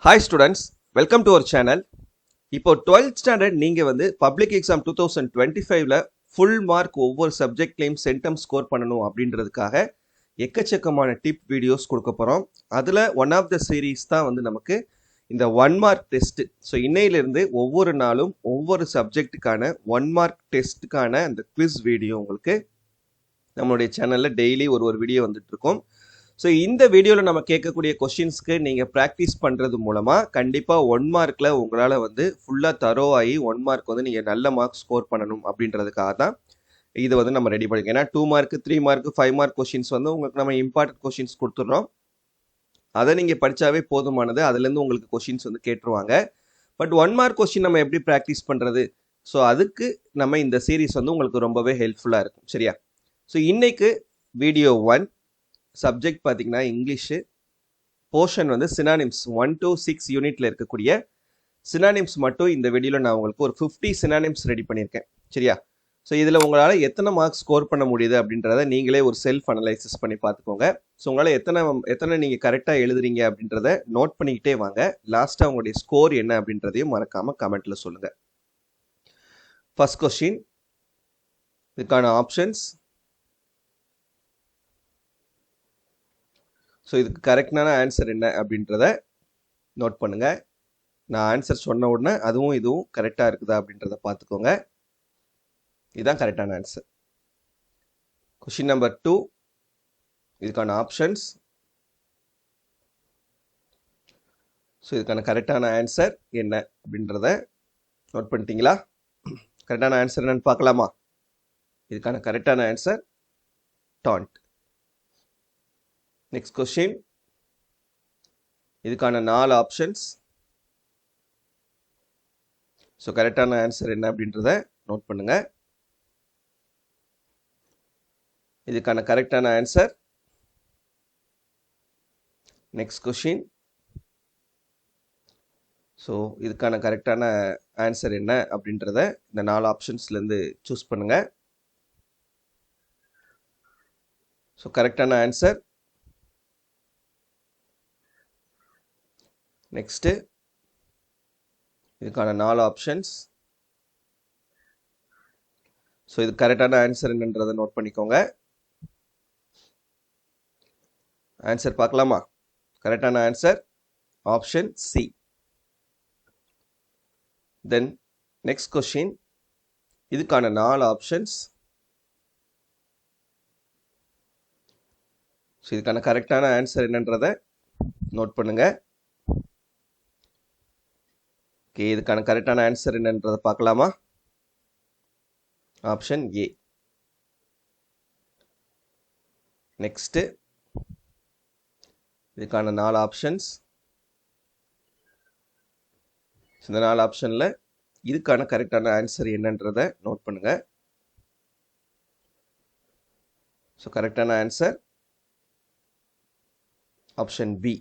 Hi students, welcome to our channel. இப்போ 12th standard நீங்கள் வந்து பப்ளிக் எக்ஸாம் 2025ல ஃபுல் மார்க் ஒவ்வொரு சப்ஜெக்ட்லேயும் சென்டம் ஸ்கோர் பண்ணணும் அப்படின்றதுக்காக எக்கச்சக்கமான டிப் வீடியோஸ் கொடுக்க போகிறோம். அதில் ஒன் ஆஃப் த சீரீஸ் தான் வந்து நமக்கு இந்த 1 மார்க் டெஸ்ட்டு. ஸோ இன்னையிலிருந்து ஒவ்வொரு நாளும் ஒவ்வொரு சப்ஜெக்ட்டுக்கான 1 மார்க் டெஸ்ட்டுக்கான அந்த குவிஸ் வீடியோ உங்களுக்கு நம்மளுடைய சேனலில் டெய்லி ஒரு வீடியோ வந்துட்டு இருக்கும். ஸோ இந்த வீடியோவில் நம்ம கேட்கக்கூடிய கொஷின்ஸ்க்கு நீங்கள் ப்ராக்டிஸ் பண்ணுறது மூலமாக கண்டிப்பாக 1 மார்க்கில் உங்களால் வந்து ஃபுல்லாக தரோவாகி 1 மார்க் வந்து நீங்கள் நல்ல மார்க் ஸ்கோர் பண்ணணும் அப்படின்றதுக்காக தான் இது வந்து நம்ம ரெடி பண்ணிக்கோம். ஏன்னா 2 மார்க் 3 மார்க் 5 மார்க் கொஷின்ஸ் வந்து உங்களுக்கு நம்ம இம்பார்ட்டன்ட் கொஷின்ஸ் கொடுத்துட்றோம். அதை நீங்கள் படித்தாவே போதுமானது. அதுலேருந்து உங்களுக்கு கொஷின்ஸ் வந்து கேட்டுருவாங்க. பட் 1 மார்க் கொஷின் நம்ம எப்படி ப்ராக்டிஸ் பண்ணுறது? ஸோ அதுக்கு நம்ம இந்த சீரீஸ் வந்து உங்களுக்கு ரொம்பவே ஹெல்ப்ஃபுல்லாக இருக்கும். சரியா? ஸோ இன்னைக்கு வீடியோ 1 சப்ஜெக்ட் பார்த்தீங்கன்னா இங்கிலீஷு, போர்ஷன் வந்து சினானிம்ஸ் 1 to 6 யூனிட்ல இருக்கக்கூடிய சினானிம்ஸ் மட்டும் இந்த வீடியோவில் நான் உங்களுக்கு ஒரு 50 சினானிம்ஸ் ரெடி பண்ணியிருக்கேன். சரியா? ஸோ இதில் உங்களால் எத்தனை மார்க்ஸ் ஸ்கோர் பண்ண முடியுது அப்படின்றத நீங்களே ஒரு செல்ஃப் அனலைசிஸ் பண்ணி பார்த்துக்கோங்க. ஸோ உங்களால் எத்தனை நீங்கள் கரெக்டாக எழுதுறீங்க அப்படின்றத நோட் பண்ணிக்கிட்டே வாங்க. லாஸ்ட்டாக உங்களுடைய ஸ்கோர் என்ன அப்படின்றதையும் மறக்காமல் கமெண்ட்டில் சொல்லுங்கள். ஃபர்ஸ்ட் கொஸ்டின், இதுக்கான ஆப்ஷன்ஸ். ஸோ இதுக்கு கரெக்டான ஆன்சர் என்ன அப்படின்றத நோட் பண்ணுங்கள். நான் ஆன்சர் சொன்ன உடனே அதுவும் இதுவும் கரெக்டாக இருக்குதா அப்படின்றத பார்த்துக்கோங்க. இதுதான் கரெக்டான ஆன்சர். கொஷின் நம்பர் 2, இதுக்கான ஆப்ஷன்ஸ். ஸோ இதுக்கான கரெக்டான ஆன்சர் என்ன அப்படின்றத நோட் பண்ணிட்டீங்களா? கரெக்டான ஆன்சர் என்னன்னு பார்க்கலாமா? இதுக்கான கரெக்டான ஆன்சர் டாண்ட். நெக்ஸ்ட் கொஸ்டின், இதுக்கான 4 ஆப்ஷன்ஸ். ஸோ கரெக்டான ஆன்சர் என்ன அப்படின்றத நோட் பண்ணுங்க. இதுக்கான கரெக்டான ஆன்சர். நெக்ஸ்ட் கொஸ்டின், ஸோ இதுக்கான கரெக்டான ஆன்சர் என்ன அப்படின்றத இந்த 4 ஆப்ஷன்ஸ்லேருந்து சூஸ் பண்ணுங்க. ஸோ கரெக்டான ஆன்சர். நெக்ஸ்ட்டு, இதுக்கான 4 ஆப்ஷன்ஸ். ஸோ இது கரெக்டான ஆன்சர் என்னன்றதை நோட் பண்ணிக்கோங்க. ஆன்சர் பார்க்கலாமா? கரெக்டான answer option C. Then next question, இதுக்கான 4 ஆப்ஷன்ஸ். ஸோ இதுக்கான கரெக்டான ஆன்சர் என்னன்றதை நோட் பண்ணுங்க. ஓகே, இதுக்கான கரெக்டான ஆன்சர் என்னன்றதை பார்க்கலாமா? Option A. நெக்ஸ்ட்டு, இதுக்கான 4 ஆப்ஷன்ஸ். இந்த 4 ஆப்ஷனில் இதுக்கான கரெக்டான ஆன்சர் என்னன்றதை நோட் பண்ணுங்க. ஸோ கரெக்டான ஆன்சர் ஆப்ஷன் பி.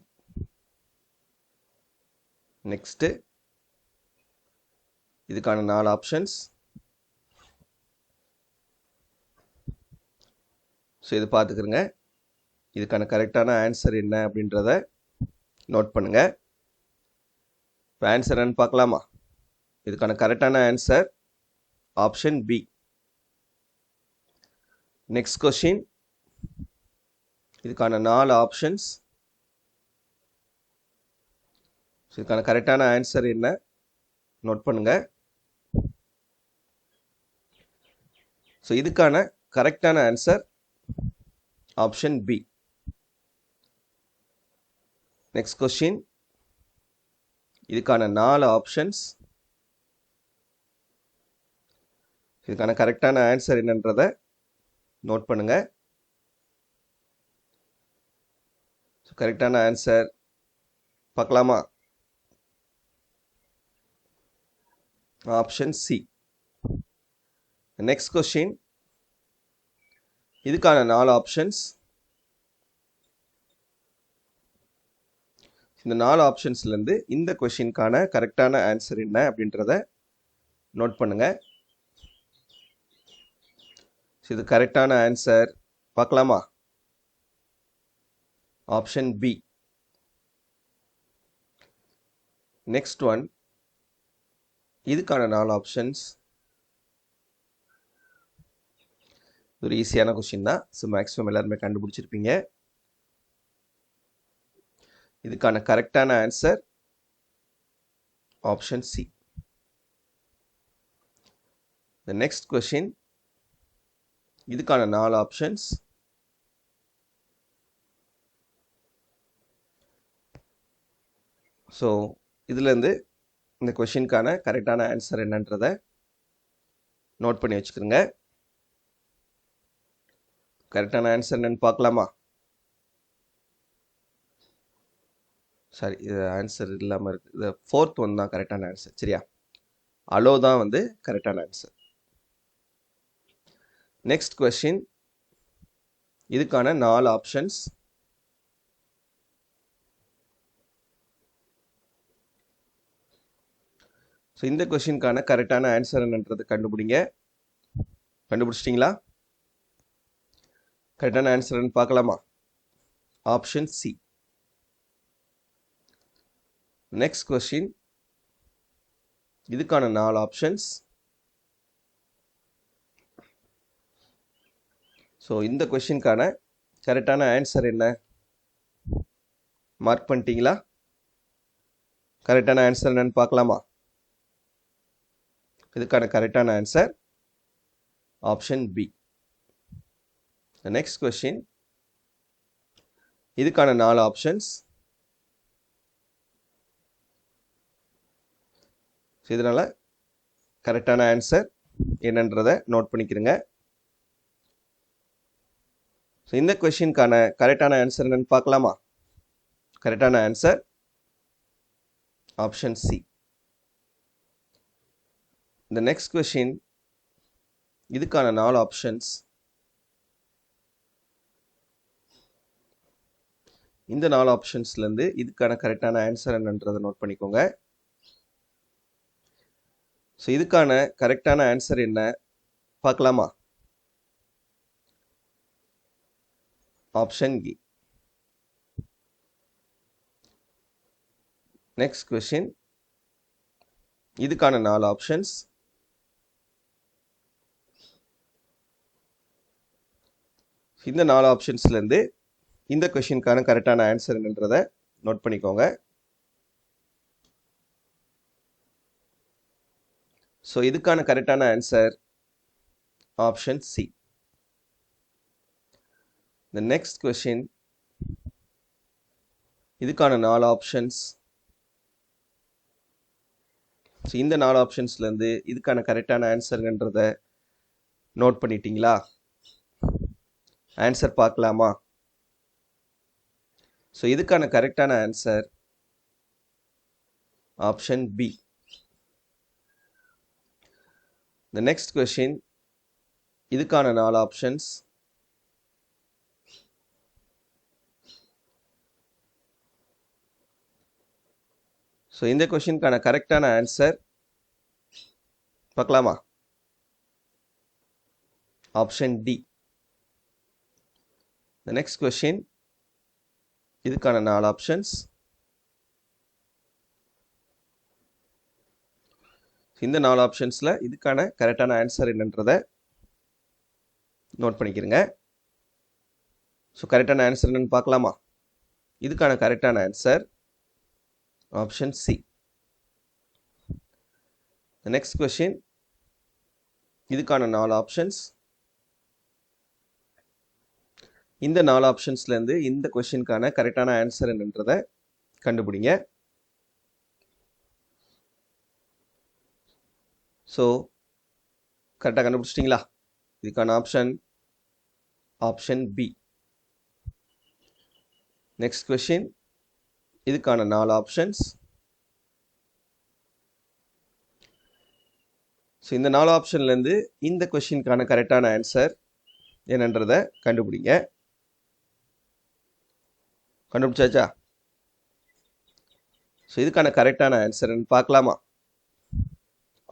நெக்ஸ்ட்டு, இதுக்கான 4 ஆப்ஷன்ஸ். ஸோ இது பார்த்துக்கிறங்க. இதுக்கான கரெக்டான ஆன்சர் என்ன அப்படின்றத நோட் பண்ணுங்க. இப்போ ஆன்சர் என்னன்னு பார்க்கலாமா? இதுக்கான கரெக்டான answer option B. Next question, இதுக்கான 4 ஆப்ஷன்ஸ். ஸோ இதுக்கான கரெக்டான ஆன்சர் என்ன நோட் பண்ணுங்க. ஸோ இதுக்கான கரெக்டான answer option B. Next question, இதுக்கான 4 ஆப்ஷன்ஸ். இதுக்கான கரெக்டான ஆன்சர் என்னன்றதை நோட் பண்ணுங்க. ஸோ கரெக்டான ஆன்சர் பார்க்கலாமா? Option C. நெக்ஸ்ட் கொஸ்டின், இதுக்கான 4 ஆப்ஷன்ஸ். இந்த 4 ஆப்ஷன்ஸ்லேருந்து இந்த கொஸ்டினுக்கான கரெக்டான ஆன்சர் என்ன அப்படின்றத நோட் பண்ணுங்க. இது கரெக்டான ஆன்சர் பார்க்கலாமா? Option B. நெக்ஸ்ட் ஒன், இதுக்கான 4 ஆப்ஷன்ஸ். ஒரு ஈஸியான கொஸ்டின் தான். ஸோ மேக்ஸிமம் எல்லாருமே கண்டுபிடிச்சிருப்பீங்க. இதுக்கான கரெக்டான answer option C. The next question, இதுக்கான 4 ஆப்ஷன்ஸ். ஸோ இதுலேருந்து இந்த கொஷினுக்கான கரெக்டான ஆன்சர் என்னன்றதை நோட் பண்ணி வச்சுக்கிறோங்க. கரெக்டான ஆன்சர் என்னன்னு பார்க்கலாமா? சாரி, இது ஆன்சர் இல்லாமல் இருக்குது. இது 4th ஒன் தான் கரெக்டான ஆன்சர். சரியா? அலோ தான் வந்து கரெக்டான ஆன்சர். நெக்ஸ்ட் கொஸ்டின், இதுக்கான 4 ஆப்ஷன்ஸ். ஸோ இந்த கொஸ்டினுக்கான கரெக்டான ஆன்சர் என்னன்றது கண்டுபிடிங்க. கண்டுபிடிச்சிட்டிங்களா? கரெக்டான ஆன்சர்னு பார்க்கலாமா? Option C. நெக்ஸ்ட் கொஸ்டின், இதுக்கான 4 ஆப்ஷன்ஸ். ஸோ இந்த கொஸ்டினுக்கான கரெக்டான ஆன்சர் என்ன? மார்க் பண்ணிட்டீங்களா? கரெக்டான ஆன்சர் என்னன்னு பார்க்கலாமா? இதுக்கான கரெக்டான answer option B. Next question, இதுக்கான 4 ஆப்ஷன்ஸ். இதனால கரெக்டான ஆன்சர் என்னன்றதை நோட் பண்ணிக்கிறங்க. ஸோ இந்த கொஸ்டினுக்கான கரெக்டான ஆன்சர் என்னன்னு பார்க்கலாமா? கரெக்டான ஆன்சர் ஆப்ஷன் சி. இந்த நெக்ஸ்ட் கொஸ்டின், இதுக்கான 4 ஆப்ஷன்ஸ். இந்த 4 ஆப்ஷன்ஸ்லேருந்து இதுக்கான கரெக்டான ஆன்சர் என்னன்றதை நோட் பண்ணிக்கோங்க. ஸோ இதுக்கான கரெக்டான ஆன்சர் என்ன பார்க்கலாமா? ஆப்ஷன் இ. நெக்ஸ்ட் கொஸ்டின், இதுக்கான 4 ஆப்ஷன்ஸ். இந்த 4 ஆப்ஷன்ஸ்லேருந்து இந்த கொஸ்டினுக்கான கரெக்டான ஆன்சர் என்னன்றதை நோட் பண்ணிக்கோங்க. ஸோ இதுக்கான கரெக்டான answer option C. The next question, இதுக்கான 4 ஆப்ஷன்ஸ். ஸோ இந்த 4 ஆப்ஷன்ஸ்லேருந்து இதுக்கான கரெக்டான ஆன்சர்ன்றதை நோட் பண்ணிட்டீங்களா? ஆன்சர் பார்க்கலாமா? ஸோ இதுக்கான கரெக்டான answer option B. The next question, இதுக்கான 4 ஆப்ஷன்ஸ். ஸோ இந்த கொஸ்டினுக்கான கரெக்டான ஆன்சர் பார்க்கலாமா? Option D. The next question, இதுக்கான 4 ஆப்ஷன்ஸ். இந்த 4 ஆப்ஷன்ஸில் இதுக்கான கரெக்டான ஆன்சர் என்னன்றதை நோட் பண்ணிக்கிறங்க. ஸோ கரெக்டான ஆன்சர் என்னன்னு பார்க்கலாமா? இதுக்கான கரெக்டான answer option C. Next question, இதுக்கான 4 ஆப்ஷன்ஸ். இந்த 4 ஆப்ஷன்ஸ்லேருந்து இந்த கொஸ்டினுக்கான கரெக்டான ஆன்சர் என்னன்றதை கண்டுபிடிங்க. ஸோ கரெக்டாக கண்டுபிடிச்சிட்டிங்களா? இதுக்கான option option B. Next question, இதுக்கான 4 ஆப்ஷன்ஸ். ஸோ இந்த 4 ஆப்ஷன்லேருந்து இந்த கொஸ்டினுக்கான கரெக்டான ஆன்சர் என்னன்றதை கண்டுபிடிங்க. கண்டுபிடிச்சாச்சா? ஸோ இதுக்கான கரெக்டான ஆன்சர் பார்க்கலாமா?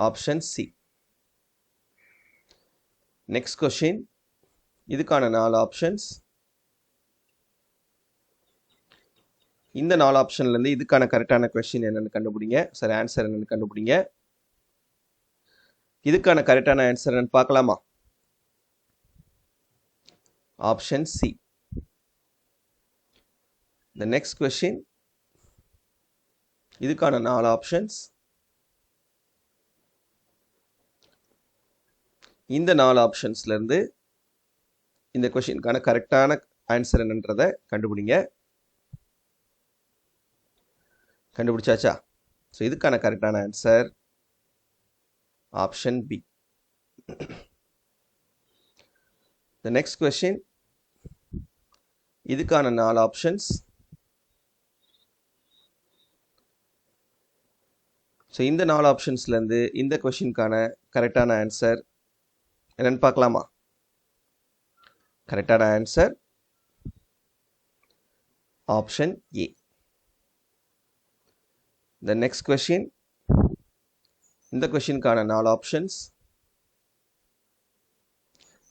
Option C. நெக்ஸ்ட் கொஸ்டின், இதுக்கான 4 ஆப்ஷன்ஸ். இந்த 4 ஆப்ஷன்லேருந்து இதுக்கான கரெக்டான கொஸ்டின் என்னென்னு கண்டுபிடிங்க. சரி, ஆன்சர் என்னென்னு கண்டுபிடிங்க. இதுக்கான கரெக்டான ஆன்சர் என்னன்னு பார்க்கலாமா? Option C. The next question. இதுக்கான 4 ஆப்ஷன்ஸ். இந்த 4 ஆப்ஷன்ஸ்லேருந்து இந்த கொஸ்டினுக்கான கரெக்டான ஆன்சர் என்னன்றதை கண்டுபிடிங்க. கண்டுபிடிச்சாச்சா? ஸோ இதுக்கான கரெக்டான answer option B. The next question. இதுக்கான 4 ஆப்ஷன்ஸ். ஸோ இந்த 4 ஆப்ஷன்ஸ்லேருந்து இந்த கொஸ்டினுக்கான கரெக்டான ஆன்சர் என்னன்னு பார்க்கலாமா? கரெக்டான answer option A. The next question. இந்த கொஸ்டினுக்கான 4 ஆப்ஷன்ஸ்.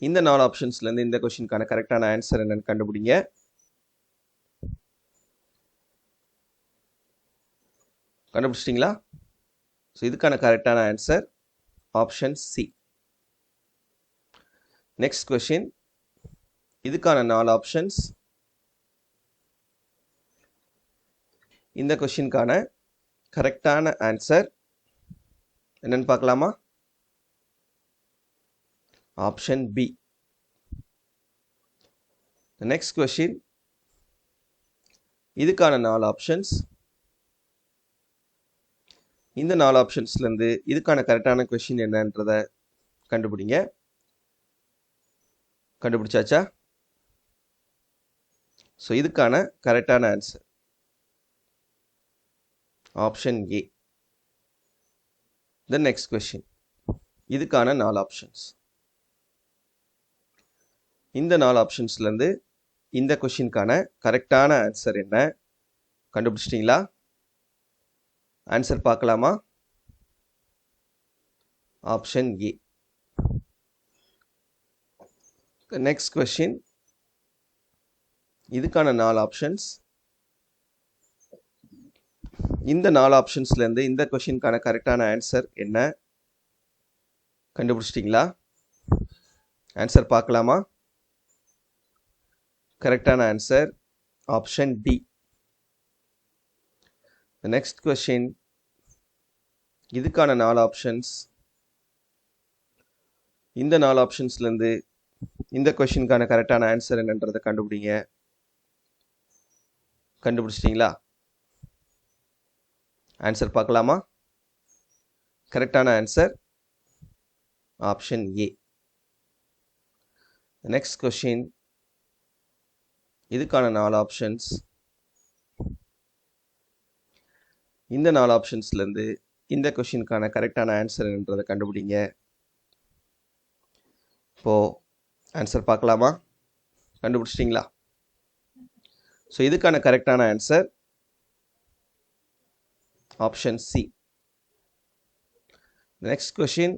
இந்த 4 ஆப்ஷன்ஸ்லேருந்து இந்த கொஸ்டினுக்கான கரெக்டான ஆன்சர் என்னன்னு கண்டுபிடிங்க. கண்டுபிடிச்சிட்டிங்களா? ஸோ இதுக்கான கரெக்டான answer option C. Next question. இதுக்கான 4 ஆப்ஷன்ஸ். இந்த கொஸ்டினுக்கான கரெக்டான ஆன்சர் என்னன்னு பார்க்கலாமா? Option B. Next question. இதுக்கான 4 ஆப்ஷன்ஸ். இந்த 4 ஆப்ஷன்ஸ்லேருந்து இதுக்கான கரெக்டான கொஸ்டின் என்னன்றதை கண்டுபிடிங்க. கண்டுபிடிச்சாச்சா? ஸோ இதுக்கான கரெக்டான answer option A. The next question. இதுக்கான 4 ஆப்ஷன்ஸ். இந்த 4 ஆப்ஷன்ஸ்லேருந்து இந்த கொஸ்டினுக்கான கரெக்டான ஆன்சர் என்ன? கண்டுபிடிச்சிட்டிங்களா? ஆன்சர் பார்க்கலாமா? Option A. Next question. இதுக்கான 4 ஆப்ஷன்ஸ். இந்த 4 ஆப்ஷன்ஸ்லேருந்து இந்த கொஸ்டினுக்கான கரெக்டான ஆன்சர் என்ன? கண்டுபிடிச்சிட்டிங்களா? ஆன்சர் பார்க்கலாமா? கரெக்டான answer option D. Next question. இதுக்கான 4 ஆப்ஷன்ஸ். இந்த 4 ஆப்ஷன்ஸ்லேருந்து இந்த கொஸ்டினுக்கான கரெக்டான ஆன்சர் என்னன்றதை கண்டுபிடிங்க. கண்டுபிடிச்சிட்டிங்களா? ஆன்சர் பார்க்கலாமா? கரெக்டான answer option A. Next question. இதுக்கான 4 ஆப்ஷன்ஸ். இந்த 4 ஆப்ஷன்ஸ்லேருந்து இந்த கொஸ்டினுக்கான கரெக்டான ஆன்சர் என்னன்றதை கண்டுபிடிங்க. இப்போது ஆன்சர் பார்க்கலாமா? கண்டுபிடிச்சிட்டிங்களா? ஸோ இதுக்கான கரெக்டான answer option C. Next question.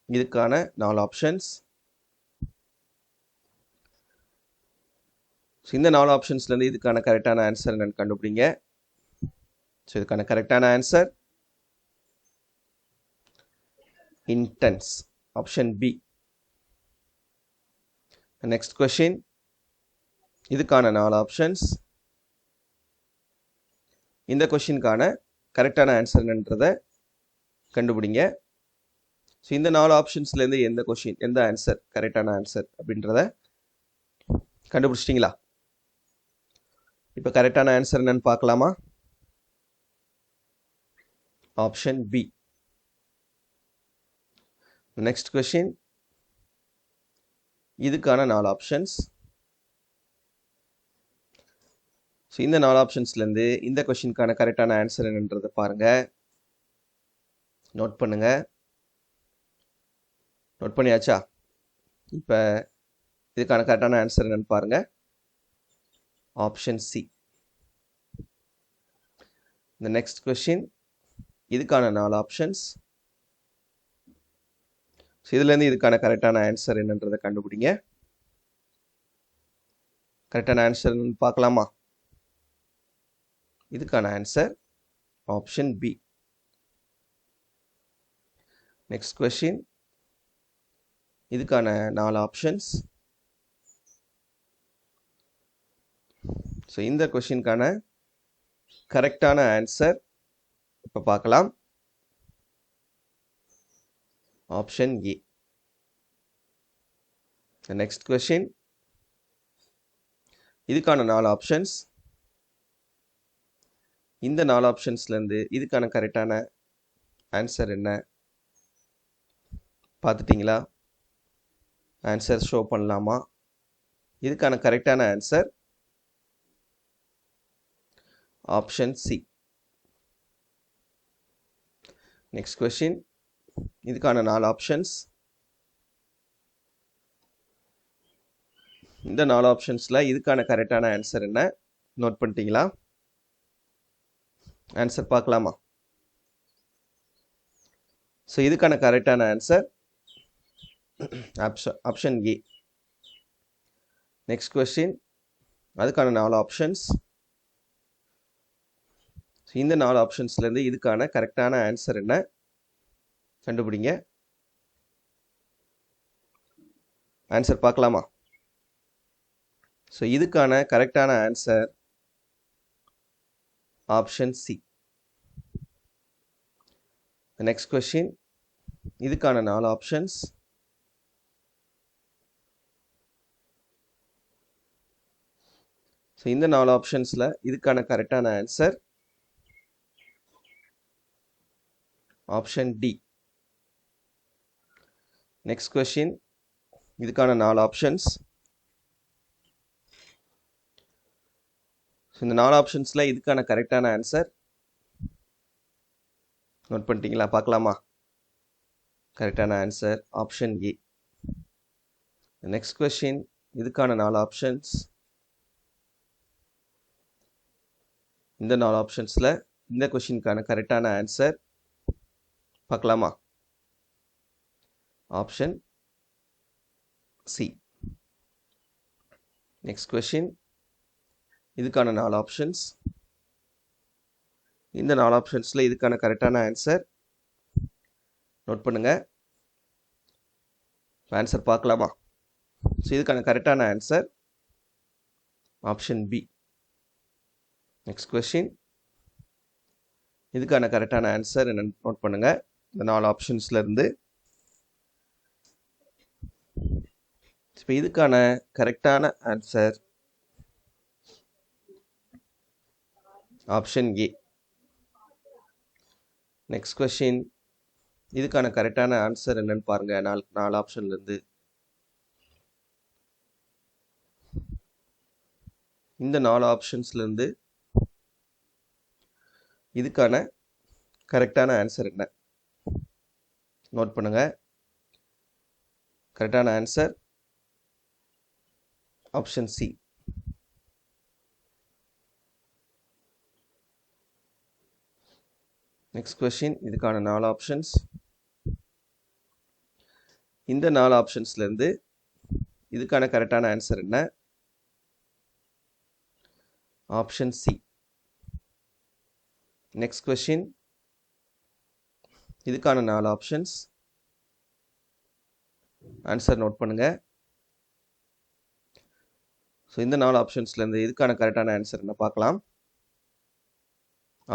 இதுக்கான 4 ஆப்ஷன்ஸ். ஸோ இந்த 4 ஆப்ஷன்ஸ்லேருந்து இதுக்கான கரெக்டான ஆன்சர் என்னன்னு கண்டுபிடிங்க. ஸோ இதுக்கான கரெக்டான answer intense option B. Next question. இதுக்கான 4 ஆப்ஷன்ஸ். இந்த கொஸ்டினுக்கான கரெக்டான ஆன்சர் என்னன்றதை கண்டுபிடிங்க. ஸோ இந்த 4 ஆப்ஷன்ஸ்லேருந்து எந்த ஆன்சர் கரெக்டான ஆன்சர் அப்படின்றத கண்டுபிடிச்சிட்டிங்களா? இப்போ கரெக்டான ஆன்சர் என்னன்னு பார்க்கலாமா? Option B. Next question. இதுக்கான 4 ஆப்ஷன்ஸ். ஸோ இந்த 4 ஆப்ஷன்ஸ்லேருந்து இந்த கொஸ்டினுக்கான கரெக்டான ஆன்சர் என்னன்றதை பாருங்கள். நோட் பண்ணுங்க. நோட் பண்ணியாச்சா? இப்போ இதுக்கான கரெக்டான ஆன்சர் என்னன்னு பாருங்க. Option C. இந்த நெக்ஸ்ட் கொஸ்டின். இதுக்கான 4 ஆப்ஷன்ஸ். ஸோ இதுலேருந்து இதுக்கான கரெக்டான ஆன்சர் என்னன்றதை கண்டுபிடிங்க. கரெக்டான ஆன்சர் பார்க்கலாமா? இதுக்கான answer option B. Next question, இதுக்கான 4 ஆப்ஷன்ஸ். ஸோ இந்த கொஸ்டினுக்கான கரெக்டான ஆன்சர் இப்போ பார்க்கலாம். Option A. நெக்ஸ்ட் கொஸ்டின், இதுக்கான 4 ஆப்ஷன்ஸ். இந்த 4 ஆப்ஷன்ஸ்லேருந்து இதுக்கான கரெக்டான ஆன்சர் என்ன பார்த்துட்டிங்களா? ஆன்சர் ஷோ பண்ணலாமா? இதுக்கான கரெக்டான answer option C. Next question, இதுக்கான 4 ஆப்ஷன்ஸ். இந்த 4 ஆப்ஷன்ஸில் இதுக்கான கரெக்டான ஆன்சர் என்ன நோட் பண்ணிட்டீங்களா? ஆன்சர் பார்க்கலாமா? ஸோ இதுக்கான கரெக்டான answer option A. Next question, அதுக்கான 4 ஆப்ஷன்ஸ். இந்த 4 ஆப்ஷன்ஸ்லேருந்து இதுக்கான கரெக்டான ஆன்சர் என்ன கண்டுபிடிங்க. ஆன்சர் பார்க்கலாமா? ஸோ இதுக்கான கரெக்டான answer option C. Next question, இதுக்கான 4 ஆப்ஷன்ஸ். ஸோ இந்த 4 ஆப்ஷன்ஸில் இதுக்கான கரெக்டான answer option D. Next question, இதுக்கான 4 ஆப்ஷன்ஸ். ஸோ இந்த 4 ஆப்ஷன்ஸில் இதுக்கான கரெக்டான ஆன்சர் நோட் பண்ணிட்டீங்களா? பார்க்கலாமா? கரெக்டான answer option A. Next question, இதுக்கான 4 ஆப்ஷன்ஸ். இந்த 4 ஆப்ஷன்ஸில் இந்த கொஸ்டினுக்கான கரெக்டான ஆன்சர் பார்க்கலாமா? Option C. நெக்ஸ்ட் கொஸ்டின், இதுக்கான 4 ஆப்ஷன்ஸ். இந்த 4 ஆப்ஷன்ஸில் இதுக்கான கரெக்டான ஆன்சர் நோட் பண்ணுங்க. ஆன்சர் பார்க்கலாமா? ஸோ இதுக்கான கரெக்டான answer option B. Next question, இதுக்கான கரெக்டான ஆன்சர் என்னன்னு நோட் பண்ணுங்க. இந்த 4 ஆப்ஷன்ஸ்ல இருந்து இப்போ இதுக்கான கரெக்டான answer option A. Next question, இதுக்கான கரெக்டான ஆன்சர் என்னன்னு பாருங்க. 4 ஆப்ஷன்ல இருந்து இந்த 4 ஆப்ஷன்ஸ்ல இருந்து இதுக்கான கரெக்டான ஆன்சர் என்ன நோட் பண்ணுங்க. கரெக்டான answer option C. Next question, இதுக்கான 4 ஆப்ஷன்ஸ். இந்த 4 ஆப்ஷன்ஸ்ல இருந்து இதுக்கான கரெக்டான ஆன்சர் என்ன? Option C. நெக்ஸ்ட் கொஸ்டின், இதுக்கான 4 ஆப்ஷன்ஸ். ஆன்சர் நோட் பண்ணுங்க. ஸோ இந்த 4 ஆப்ஷன்ஸ்ல இருந்து இதுக்கான கரெக்டான ஆன்சர் என்ன பார்க்கலாம்.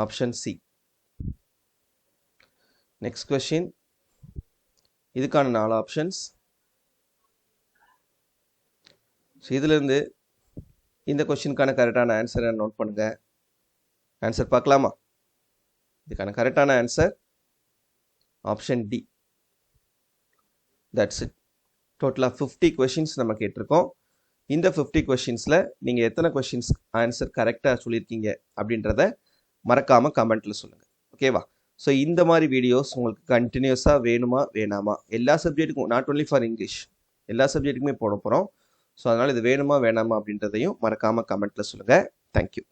Option C. நெக்ஸ்ட் கொஸ்டின், இதுக்கான 4 ஆப்ஷன்ஸ். ஸோ இதிலிருந்து இந்த கொஸ்டினுக்கான கரெக்டான ஆன்சரை நோட் பண்ணுங்க. ஆன்சர் பார்க்கலாமா? இதுக்கான கரெக்டான answer option D. That's it. டோட்டலாக 50 கொஷின்ஸ் நம்ம கேட்டிருக்கோம். இந்த 50 கொஷின்ஸில் நீங்கள் எத்தனை கொஷின்ஸ் ஆன்சர் கரெக்டாக சொல்லியிருக்கீங்க அப்படின்றத மறக்காமல் கமெண்ட்டில் சொல்லுங்கள். ஓகேவா? ஸோ இந்த மாதிரி வீடியோஸ் உங்களுக்கு கண்டினியூஸாக வேணுமா வேணாமா, எல்லா சப்ஜெக்ட்டுக்கும், நாட் ஒன்லி ஃபார் இங்கிலீஷ், எல்லா சப்ஜெக்ட்டுக்குமே போட போகிறோம். ஸோ அதனால் இது வேணுமா வேணாமா அப்படின்றதையும் மறக்காமல் கமெண்ட்டில் சொல்லுங்கள். தேங்க்யூ.